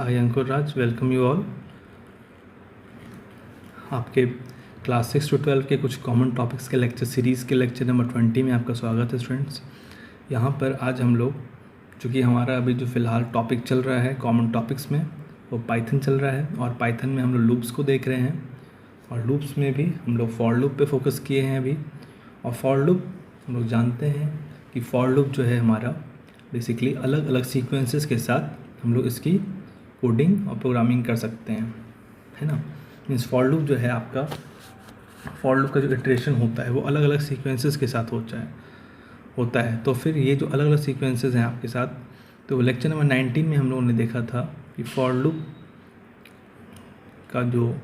I Ankur Raj welcome you all. आपके class 6 to 12 के कुछ कॉमन टॉपिक्स के लेक्चर सीरीज़ के लेक्चर नंबर 20 में आपका स्वागत है स्टूडेंट्स। यहाँ पर आज हम लोग, चूँकि हमारा अभी जो फ़िलहाल टॉपिक चल रहा है कॉमन टॉपिक्स में वो पाइथन चल रहा है, और पाइथन में हम लोग लूप्स को देख रहे हैं, और लूप्स में भी हम लोग फॉर लूप पे फोकस किए हैं अभी। और फॉर लूप हम लोग जानते हैं कि फॉर लूप जो है हमारा बेसिकली अलग अलग सीक्वेंसेस के साथ हम लोग इसकी कोडिंग और प्रोग्रामिंग कर सकते हैं, है ना। मीन्स फॉर लूप जो है आपका, फॉर लूप का जो इटरेशन होता है वो अलग अलग सीक्वेंसेस के साथ होता है। तो फिर ये जो अलग अलग सीक्वेंसेस हैं आपके साथ, तो लेक्चर नंबर 19 में हम लोगों ने देखा था कि फॉर लूप का जो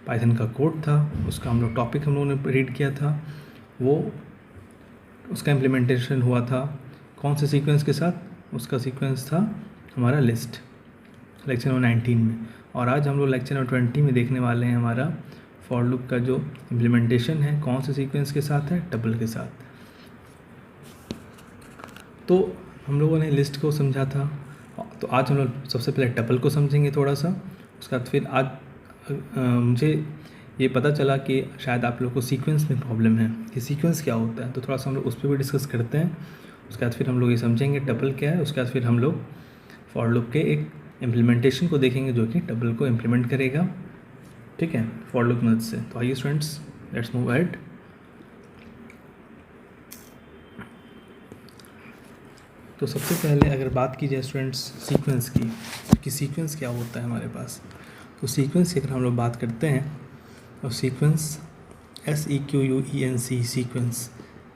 पाइथन का कोड था उसका हम लोग टॉपिक हम लोगों ने रीड किया था, वो उसका इम्प्लीमेंटेशन हुआ था कौन से सीक्वेंस के साथ। उसका सीक्वेंस था हमारा लिस्ट, लेक्चर नंबर 19 में। और आज हम लोग लेक्चर नंबर 20 में देखने वाले हैं हमारा फॉर लूप का जो इम्प्लीमेंटेशन है कौन से सीक्वेंस के साथ है, टपल के साथ। तो हम लोगों ने लिस्ट को समझा था, तो आज हम लोग सबसे पहले टपल को समझेंगे थोड़ा सा। उसके बाद फिर आज मुझे ये पता चला कि शायद आप लोग को सीक्वेंस में प्रॉब्लम है कि सीक्वेंस क्या होता है, तो थोड़ा सा हम लोग उस पर भी डिस्कस करते हैं। उसके बाद फिर हम लोग ये समझेंगे टपल क्या है। उसके बाद फिर हम लोग फॉर लूप के एक इम्प्लीमेंटेशन को देखेंगे जो कि टपल को इम्प्लीमेंट करेगा, ठीक है, फॉर लूप मदद से। तो आइए स्टूडेंट्स, लेट्स मूव अहेड। तो सबसे पहले अगर बात की जाए स्टूडेंट्स सीक्वेंस की, कि सीक्वेंस क्या होता है हमारे पास, तो सीक्वेंस की अगर हम लोग बात करते हैं तो सीक्वेंस SEQUENC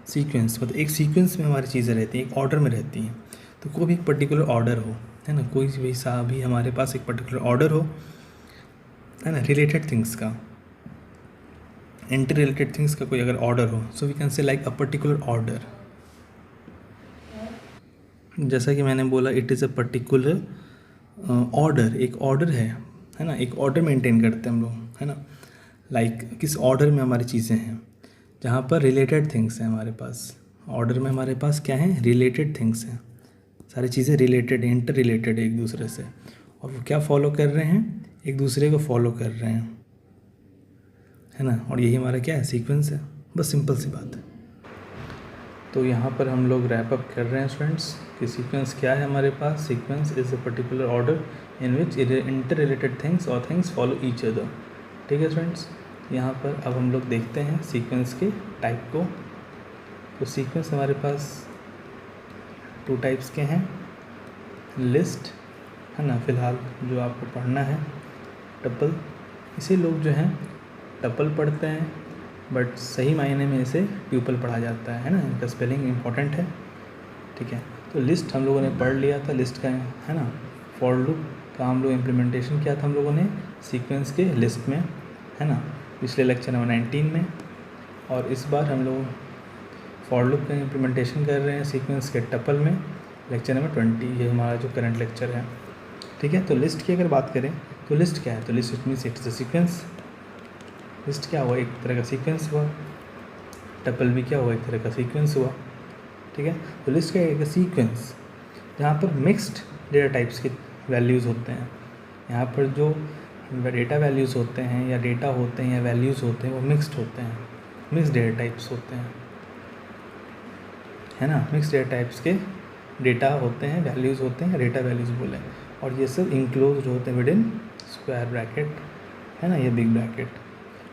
सीक्वेंस मतलब एक सीक्वेंस में हमारी चीज़ें रहती हैं, एक ऑर्डर में रहती हैं। तो कोई भी एक पर्टिकुलर ऑर्डर हो, है ना, कोई भी सा भी हमारे पास एक पर्टिकुलर ऑर्डर हो, है ना, रिलेटेड थिंग्स का, इंटर रिलेटेड थिंग्स का कोई अगर ऑर्डर हो, so we can say like a particular order. जैसा कि मैंने बोला, it is a particular order, एक ऑर्डर है ना, एक ऑर्डर मेंटेन करते हैं हम लोग, है ना। लाइक किस ऑर्डर में हमारी चीज़ें हैं, जहाँ पर रिलेटेड थिंग्स हैं हमारे पास। ऑर्डर में हमारे पास क्या है, रिलेटेड थिंग्स हैं, सारी चीज़ें रिलेटेड, इंटर रिलेटेड है एक दूसरे से, और वो क्या फॉलो कर रहे हैं, एक दूसरे को फॉलो कर रहे हैं, है ना। और यही हमारा क्या है, सीक्वेंस है, बस सिंपल सी बात है। तो यहाँ पर हम लोग रैप अप कर रहे हैं स्टूडेंट्स कि सीक्वेंस क्या है हमारे पास। Sequence is a particular order in which inter related things और थिंग्स फॉलो ईच अदर, ठीक है स्टूडेंट्स। यहाँ पर अब हम लोग देखते हैं सीक्वेंस के टाइप को। तो सीक्वेंस हमारे पास 2 टाइप्स के हैं, लिस्ट, है ना, फ़िलहाल जो आपको पढ़ना है टपल। इसे लोग जो हैं टपल पढ़ते हैं, बट सही मायने में इसे ट्यूपल पढ़ा जाता है ना, इनका स्पेलिंग इम्पॉर्टेंट है, ठीक है। तो लिस्ट हम लोगों ने पढ़ लिया था, लिस्ट का, है ना। फॉर लूप का हम लोग इम्प्लीमेंटेशन किया था हम लोगों ने सीक्वेंस के लिस्ट में, है ना, पिछले लेक्चर नंबर 19 में। और इस बार हम लोग फॉर लूप का इम्प्लीमेंटेशन कर रहे हैं सीक्वेंस के टपल में, लेक्चर नंबर 20, ये हमारा जो करंट लेक्चर है, ठीक है। तो लिस्ट की अगर बात करें तो लिस्ट क्या है, तो list means it is a sequence. List क्या हुआ, एक तरह का सीक्वेंस हुआ। टपल भी क्या हुआ, एक तरह का सीक्वेंस हुआ, ठीक है। तो लिस्ट क्या है, एक सीक्वेंस जहाँ पर मिक्स्ड डेटा टाइप्स के वैल्यूज़ होते हैं। यहाँ पर जो डेटा वैल्यूज़ होते हैं या डेटा होते हैं या वैल्यूज़ होते हैं वो मिक्स्ड होते हैं, मिक्स्ड डेटा टाइप्स होते हैं, है ना। मिक्स्ड डेटा टाइप्स के डेटा होते हैं, वैल्यूज़ होते हैं, डेटा वैल्यूज़ बोले, और ये सब इंक्लोज होते हैं विद इन स्क्वायर ब्रैकेट, है ना, ये बिग ब्रैकेट।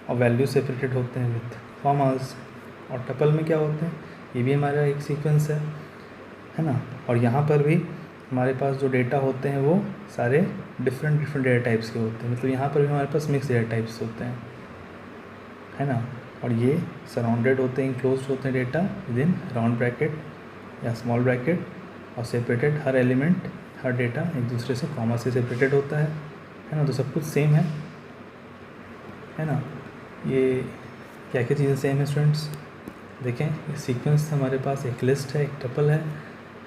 और वैल्यू सेपरेटेड होते हैं विथ कॉमास। और टपल में क्या होते हैं, ये भी हमारा एक सीक्वेंस है ना। और यहाँ पर भी हमारे पास जो डेटा होते हैं वो सारे डिफरेंट डेटा टाइप्स के होते हैं, मतलब यहाँ पर भी हमारे पास मिक्स डेटा टाइप्स होते हैं, है ना। और ये सराउंडेड होते हैं, इंक्लोज होते हैं data with in round bracket या स्मॉल ब्रैकेट, और सेपरेटेड, हर एलिमेंट, हर डेटा एक दूसरे से कॉमा से सेपरेटेड होता है ना। तो सब कुछ सेम है ना। ये क्या क्या चीज़ें सेम है स्टूडेंट्स, देखें, ये सीक्वेंस हमारे पास एक लिस्ट है, एक टपल है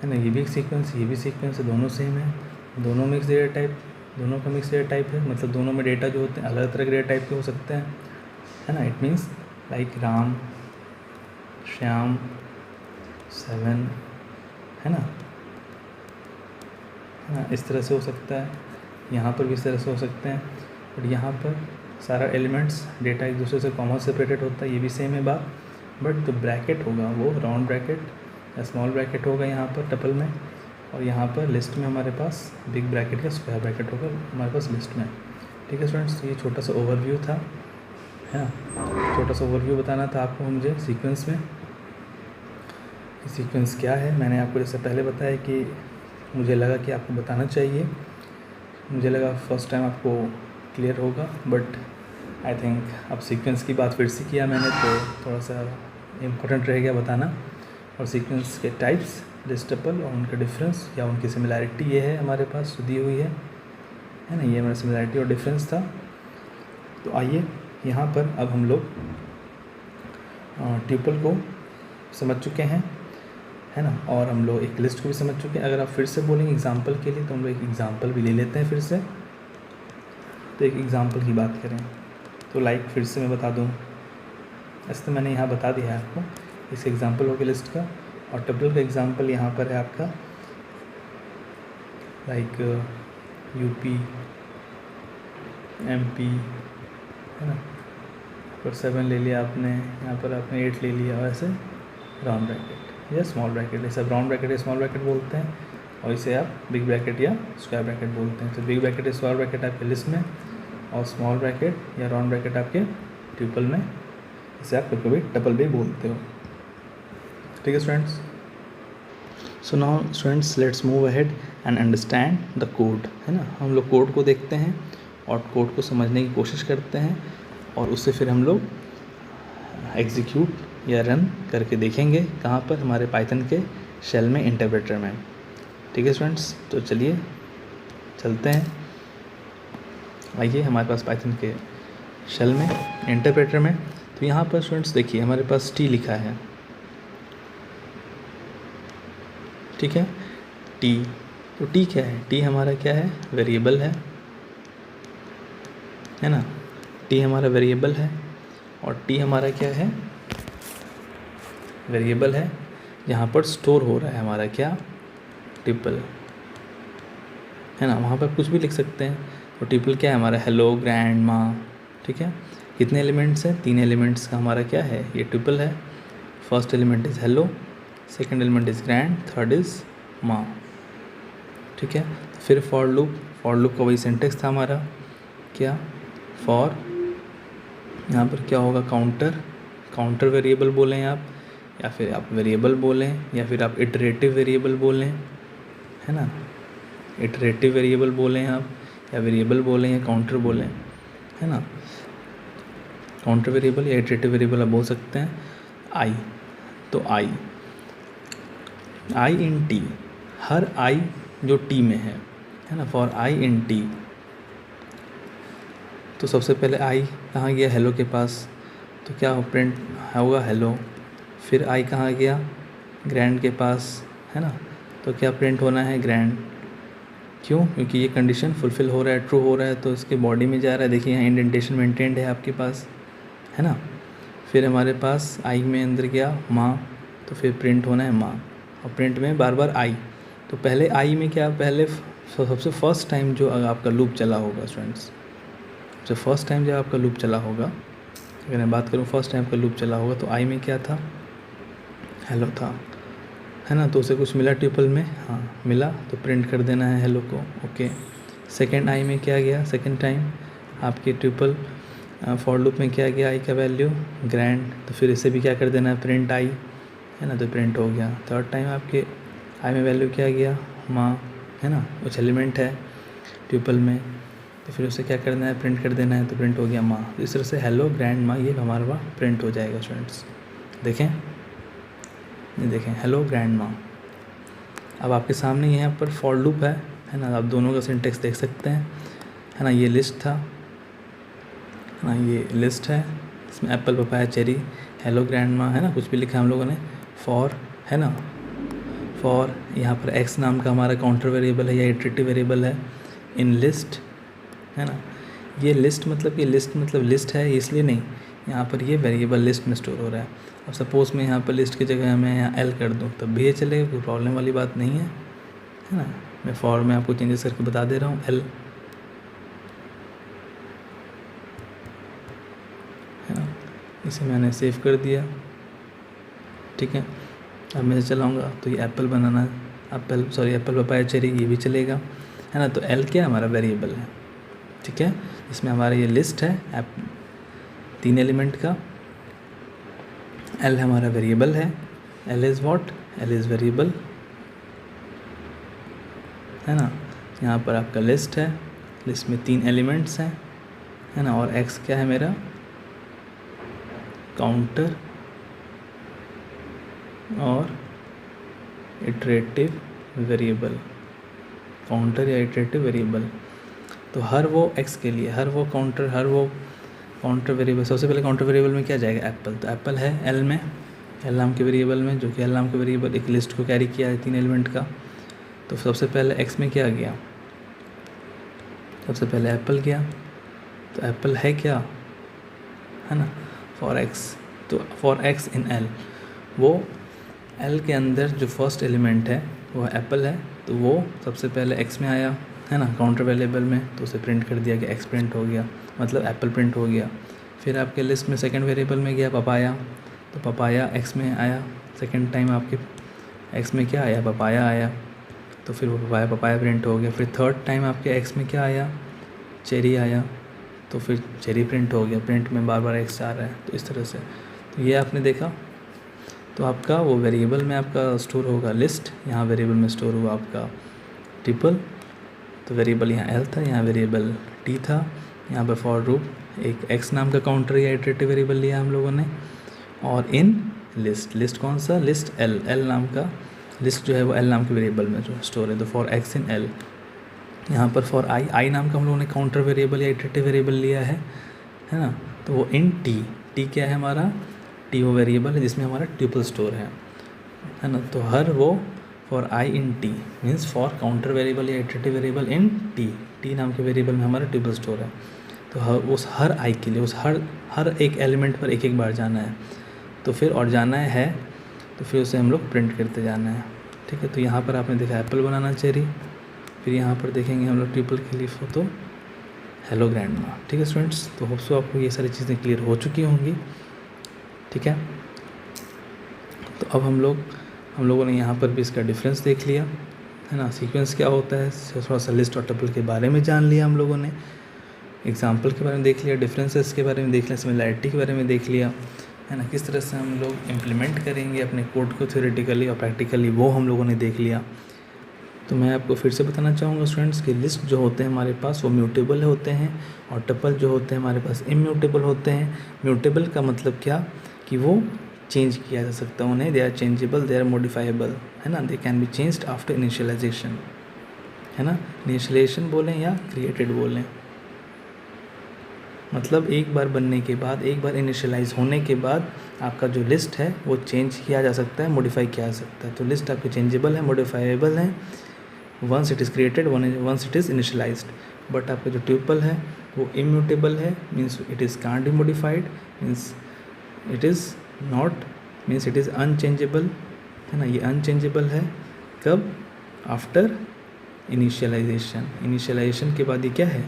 ना। ये भी एक सीक्वेंस, ये भी सीक्वेंस है, दोनों सेम है, दोनों मिक्स डेटा टाइप, दोनों का मिक्स डेटा टाइप है, मतलब दोनों में डेटा जो होते हैं अलग तरह के डेटा टाइप के हो सकते हैं, है ना। It means like Ram, Shyam, 7, है ना, इस तरह से हो सकता है। यहाँ पर भी इस तरह से हो सकते हैं, बट यहाँ पर सारा एलिमेंट्स डेटा एक दूसरे से कॉमा सेपरेटेड होता है, ये भी सेम है बात, बट जो ब्रैकेट होगा वो राउंड ब्रैकेट या स्मॉल ब्रैकेट होगा यहाँ पर टपल में, और यहाँ पर लिस्ट में हमारे पास बिग ब्रैकेट या स्क्वायर ब्रैकेट होगा हमारे पास लिस्ट में। ठीक है स्टूडेंट्स, ये छोटा सा ओवरव्यू था, है ना, छोटा सा ओवरव्यू बताना था आपको मुझे सीक्वेंस में। सीक्वेंस क्या है, मैंने आपको जैसे पहले बताया कि मुझे लगा कि आपको बताना चाहिए, मुझे लगा फर्स्ट टाइम आपको क्लियर होगा, बट आई थिंक अब सीक्वेंस की बात फिर से किया मैंने तो थोड़ा सा इम्पोर्टेंट रह गया बताना। और सीक्वेंस के टाइप्स, लिस्ट टपल और उनका डिफरेंस या उनकी सिमिलैरिटी ये है हमारे पास दी हुई है ना, ये हमारा सिमिलैरिटी और डिफरेंस था। तो आइए यहाँ पर अब हम लोग ट्यूपल को समझ चुके हैं, है ना, और हम लोग एक लिस्ट को भी समझ चुके हैं। अगर आप फिर से बोलेंगे एग्जाम्पल के लिए तो हम लोग एक एग्जाम्पल भी ले लेते हैं फिर से। तो एक एग्जाम्पल की बात करें तो लाइक फिर से मैं बता दूँ, ऐसे तो मैंने यहाँ बता दिया है आपको, इस एग्जाम्पल हो गया लिस्ट का, और टपल का एग्जाम्पल यहाँ पर है आपका लाइक यूपी, एमपी, है ना, पर 7 ले लिया आपने, यहाँ पर आपने 8 ले लिया, और ऐसे राउंड ब्रैकेट या स्मॉल ब्रैकेट, इसे राउंड ब्रैकेट या स्मॉल ब्रैकेट बोलते हैं, और इसे आप बिग ब्रैकेट या स्क्वायर ब्रैकेट बोलते हैं। तो बिग ब्रैकेट या स्क्वायर ब्रैकेट आपके लिस्ट में, और स्मॉल ब्रैकेट या राउंड ब्रैकेट आपके ट्यूपल में, इसे आप कभी कभी टपल भी बोलते हो। ठीक है students, so now students let's move ahead and understand the code, है ना, हम लोग कोड को देखते हैं और कोड को समझने की कोशिश करते हैं, और उससे फिर हम लोग एग्जीक्यूट या रन करके देखेंगे कहाँ पर, हमारे पाइथन के शेल में, इंटरप्रेटर में। ठीक है स्टूडेंट्स, तो चलिए चलते हैं, आइए हमारे पास पाइथन के शेल में, इंटरप्रेटर में। तो यहाँ पर स्टूडेंट्स देखिए हमारे पास टी लिखा है, ठीक है, टी। तो टी क्या है, टी हमारा क्या है, वेरिएबल है ना, टी हमारा वेरिएबल है, और टी हमारा क्या है, वेरिएबल है जहाँ पर स्टोर हो रहा है हमारा क्या, ट्यूपल, है ना, वहाँ पर कुछ भी लिख सकते हैं। तो ट्यूपल क्या है हमारा, हेलो, ग्रैंड माँ, ठीक है, कितने एलिमेंट्स हैं, 3 एलिमेंट्स का हमारा क्या है, ये ट्यूपल है। First element is hello, second element is grand, third is माँ, ठीक है। फिर फॉर लूप का वही सिंटेक्स था हमारा, क्या, फॉर, यहाँ पर क्या होगा, काउंटर वेरिएबल बोलें आप, या फिर आप वेरिएबल बोलें, या फिर आप इटरेटिव वेरिएबल बोलें, है ना, इटरेटिव वेरिएबल बोलें आप, या वेरिएबल बोलें, या काउंटर बोलें, है ना, काउंटर वेरिएबल या इटरेटिव वेरिएबल आप बोल सकते हैं। आई, तो आई इन टी, हर आई जो टी में है ना, फॉर आई इन टी। तो सबसे पहले आई कहाँ गया, हेलो के पास, तो क्या हो, प्रिंट होगा हेलो। फिर आई कहाँ गया, ग्रैंड के पास, है ना, तो क्या प्रिंट होना है, ग्रैंड। क्यों, क्योंकि ये कंडीशन फुलफ़िल हो रहा है, ट्रू हो रहा है, तो इसके बॉडी में जा रहा है, देखिए यहाँ इंडेंटेशन मेंटेन्ड है आपके पास, है ना। फिर हमारे पास आई में अंदर गया माँ, तो फिर प्रिंट होना है माँ, और प्रिंट में बार बार आई। तो पहले आई में क्या, पहले सबसे फर्स्ट टाइम जो आपका लूप चला होगा स्टूडेंट्स, सबसे फर्स्ट टाइम जब आपका लूप चला होगा, अगर मैं बात करूँ फर्स्ट टाइम का लूप चला होगा, तो आई में क्या था, हेलो था, है ना, तो उसे कुछ मिला ट्यूपल में, हाँ मिला, तो प्रिंट कर देना है हेलो को, ओके। सेकेंड आई में क्या गया, सेकेंड टाइम आपके ट्यूपल फॉर लूप में क्या गया, आई का वैल्यू ग्रैंड, तो फिर इसे भी क्या कर देना है, प्रिंट आई, है ना, तो प्रिंट हो गया। थर्ड टाइम आपके आई में वैल्यू क्या गया, माँ, है ना, कुछ एलिमेंट है ट्यूपल में, तो फिर उसे क्या कर देना है, प्रिंट कर देना है, तो प्रिंट हो गया माँ। तो इस तरह से हेलो, ग्रैंड माँ, ये हमारा वहाँ प्रिंट हो जाएगा स्टूडेंट्स। देखें, ये देखें, हेलो ग्रैंड माँ। अब आपके सामने यहाँ पर फॉर लूप है ना, आप दोनों का सिंटेक्स देख सकते हैं, है ना, ये लिस्ट था, है ना, ये लिस्ट है, इसमें Apple, papaya, cherry, hello grand माँ, है ना, कुछ भी लिखा है हम लोगों ने, फॉर, है ना, फॉर यहाँ पर एक्स नाम का हमारा काउंटर वेरिएबल है या इटरेटिव वेरिएबल है, इन लिस्ट, है ना, ये लिस्ट मतलब लिस्ट है इसलिए नहीं, यहाँ पर ये वेरिएबल लिस्ट में स्टोर हो रहा है। अब सपोज़ मैं यहाँ पर लिस्ट की जगह मैं यहाँ एल कर दूँ तब भी ये चलेगा, कोई प्रॉब्लम वाली बात नहीं है ना। मैं फॉर में आपको चेंजेस करके बता दे रहा हूँ, एल, इसे मैंने सेव कर दिया, ठीक है। अब मैं चलाऊँगा तो ये apple banana, Apple papaya cherry ये भी चलेगा, है ना। तो एल क्या हमारा वेरिएबल है, ठीक है। इसमें हमारा ये लिस्ट है 3 एलिमेंट का। एल हमारा वेरिएबल है, L is what, L is variable, है ना। यहाँ पर आपका लिस्ट है, लिस्ट में 3 एलिमेंट्स हैं, है ना। और एक्स क्या है मेरा, काउंटर और इटरेटिव वेरिएबल, काउंटर या इटरेटिव वेरिएबल। तो हर वो एक्स के लिए, हर वो काउंटर वेरिएबल, सबसे पहले काउंटर वेरिएबल में क्या जाएगा, एप्पल। तो एप्पल है एल में, एल नाम के वेरिएबल में, जो कि एल नाम के वेरिएबल एक लिस्ट को कैरी किया है 3 एलिमेंट का। तो सबसे पहले एक्स में क्या गया, सबसे पहले एप्पल गया। तो एप्पल है क्या, है ना, फॉर एक्स। तो फॉर एक्स इन एल, वो एल के अंदर जो फर्स्ट एलिमेंट है वो एप्पल है, तो वो सबसे पहले एक्स में आया, है ना, काउंटर वेरिएबल में। तो उसे प्रिंट कर दिया कि एक्स प्रिंट हो गया, मतलब एप्पल प्रिंट हो गया। फिर आपके लिस्ट में सेकंड वेरिएबल में गया पपाया, तो पपाया एक्स में आया, सेकंड टाइम आपके एक्स में क्या आया, पपाया आया। तो फिर वो पपाया प्रिंट हो गया। फिर थर्ड टाइम आपके एक्स में क्या आया, चेरी आया, तो फिर चेरी प्रिंट हो गया। प्रिंट में बार बार एक्स आ रहा है, तो इस तरह से। तो ये आपने देखा। तो आपका वो वेरिएबल में आपका स्टोर होगा लिस्ट, यहाँ वेरिएबल में स्टोर हुआ आपका ट्रिपल। तो वेरिएबल यहाँ एल था, यहाँ वेरिएबल टी था। यहाँ पर फॉर लूप एक एक्स नाम का काउंटर या इटरेटिव वेरिएबल लिया हम लोगों ने। और इन लिस्ट कौन सा, लिस्ट एल नाम का, लिस्ट जो है वो एल नाम के वेरिएबल में जो स्टोर है। तो फॉर एक्स इन एल। यहाँ पर फॉर आई नाम का हम लोगों ने काउंटर वेरिएबल या इटरेटिव वेरिएबल लिया है ना। तो वो इन टी क्या है हमारा, टी वो वेरिएबल है जिसमें हमारा ट्रिपल स्टोर है ना। तो हर वो for I in T means for counter variable या इटरेटिव वेरिएबल इन टी नाम के वेरिएबल में हमारा ट्रिपल स्टोर है। तो उस हर आई के लिए, उस हर एक एलिमेंट पर एक बार जाना है। तो फिर और जाना है तो फिर उसे हम लोग प्रिंट करते जाना है, ठीक है। तो यहाँ पर आपने देखा एप्पल बनाना चेरी। फिर यहाँ पर देखेंगे हम लोग ट्रिपल के लिए तो हेलो ग्रैंडमा, ठीक है स्टूडेंट्स। तो होप सो आपको ये सारी चीज़ें क्लियर हो चुकी होंगी, ठीक है। तो अब हम लोगों ने यहाँ पर भी इसका डिफरेंस देख लिया, है ना। सीक्वेंस क्या होता है, थोड़ा सा लिस्ट और टपल के बारे में जान लिया हम लोगों ने, एग्जाम्पल के बारे में देख लिया, डिफरेंसेस के बारे में देख लिया, सिमिलैरिटी के बारे में देख लिया, है ना। किस तरह से हम लोग इम्प्लीमेंट करेंगे अपने कोड को थ्योरेटिकली और प्रैक्टिकली, वो हम लोगों ने देख लिया। तो मैं आपको फिर से बताना चाहूँगा स्टूडेंट्स कि लिस्ट जो होते हैं हमारे पास वो म्यूटेबल होते हैं, और टपल जो होते हैं हमारे पास इम्यूटेबल होते हैं। म्यूटेबल का मतलब क्या कि वो चेंज किया जा सकता है उन्हें, they are changeable, they are modifiable, है ना। They can be changed after initialization, है ना। इनिशियलाइजेशन बोलें या क्रिएटेड बोलें, मतलब एक बार बनने के बाद, एक बार इनिशियलाइज होने के बाद आपका जो लिस्ट है वो चेंज किया जा सकता है, मॉडिफाई किया जा सकता है। तो लिस्ट आपकी चेंजेबल है, मॉडिफाइबल है, once it is created, once it is initialized. But आपका जो ट्यूपल है वो इम्यूटेबल है, means it is can't be modified, means it is not, means it is unchangeable, है ना। ये अनचेंजेबल है कब, आफ्टर इनिशियलाइजेशन। इनिशियलाइजेशन के बाद ये क्या है,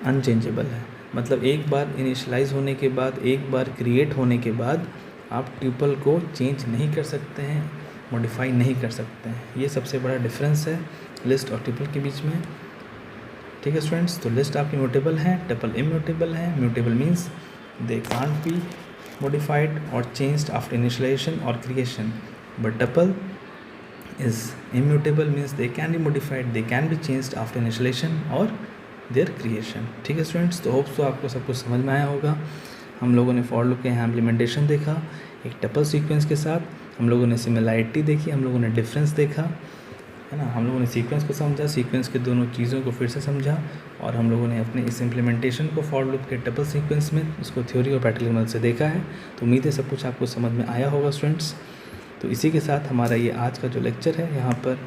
अनचेंजेबल है। मतलब एक बार इनिशियलाइज होने के बाद, एक बार क्रिएट होने के बाद आप ट्यूपल को चेंज नहीं कर सकते हैं, मॉडिफाई नहीं कर सकते हैं। ये सबसे बड़ा डिफरेंस है लिस्ट और ट्यूपल के बीच में, ठीक है स्टूडेंट्स। तो लिस्ट आपकी म्यूटेबल है, ट्यूपल इम्यूटेबल है। Mutable means they can't be modified or changed after initialization or creation, but tuple is immutable means they can be modified, they can be changed after initialization or their creation, ठीक है students. तो hope so आपको सब कुछ समझ में आया होगा। हम लोगों ने फॉर लूप के यहाँ इम्प्लीमेंटेशन देखा एक टपल सीक्वेंस के साथ, हम लोगों ने सिमिलैरिटी देखी, हम लोगों ने डिफरेंस देखा, है ना। हम लोगों ने सीक्वेंस को समझा, सीक्वेंस के दोनों चीज़ों को फिर से समझा, और हम लोगों ने अपने इस इम्प्लीमेंटेशन को फॉर लूप के टपल सीक्वेंस में उसको थ्योरी और प्रैक्टिकल मदद से देखा है। तो उम्मीद है सब कुछ आपको समझ में आया होगा स्टूडेंट्स। तो इसी के साथ हमारा ये आज का जो लेक्चर है यहाँ पर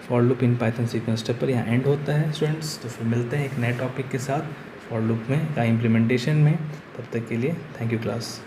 for loop in Python sequence tuple यहाँ एंड होता है स्टूडेंट्स। तो फिर मिलते हैं एक नए टॉपिक के साथ फॉर लूप में या इम्प्लीमेंटेशन में। तब तक के लिए थैंक यू क्लास।